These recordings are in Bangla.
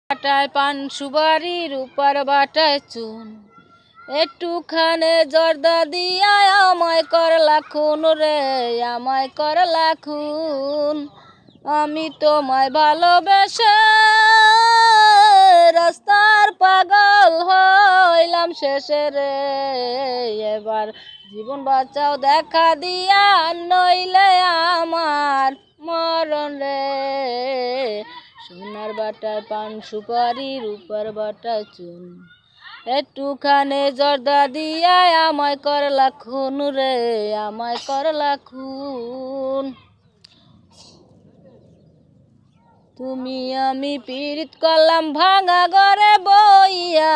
বাটায় পান সুবারি রূপার বাটায় চুন, একটুখানে জর্দা দিয়া আমায় করলা খুন রে, আমায় করলা খুন। আমি তোমায় ভালোবেসে রাস্তার পাগল হইলাম শেষে রে, এবার জীবন বাঁচাও দেখা দিয়া, নইলে আমার মরণ রে। সোনার বাটায় পান সুপারি রূপার বাটায় চুন, একটুখানে জর্দা দিয়া আমায় করলা খুন রে, আমায় করলা খুন। তুমি আমি পীড়িত করলাম ভাঙা ঘরে বইয়া,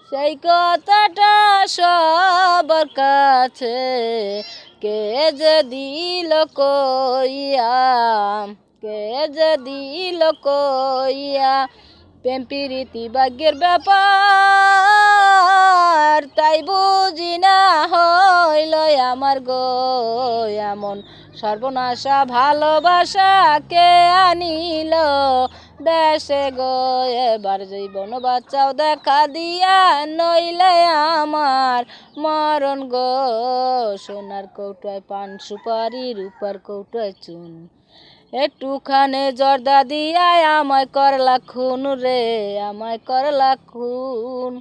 সেই কথাটা সবার কাছে কে যে দিল কইয়া, কে যে দিল কইয়া। প্রেম প্রীতি ভাগ্যের ব্যাপার, তাই বুঝি না হইল আমার গো এমন সর্বনাশা। ভালোবাসা কে আনিল দেশে গো, এবার জীবন বাঁচাও দেখা দিয়া, নইলে আমার মরণ গো। সোনার কৌটায় পান সুপারি রূপার কৌটায় চুন, একটুখানে জর্দা দিয়া আমায় করলা খুন রে, আমায় করলা খুন।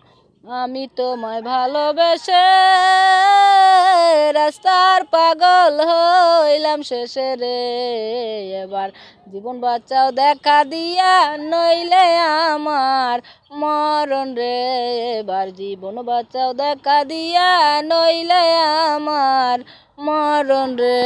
আমি তোমায় ভালোবেসে রাস্তার পাগল হইলাম শেষে রে, এবার জীবন বাঁচাও দেখা দিয়া, নইলে আমার মরণ রে। এবার জীবন বাঁচাও দেখা দিয়া, নইলে আমার মরণ রে।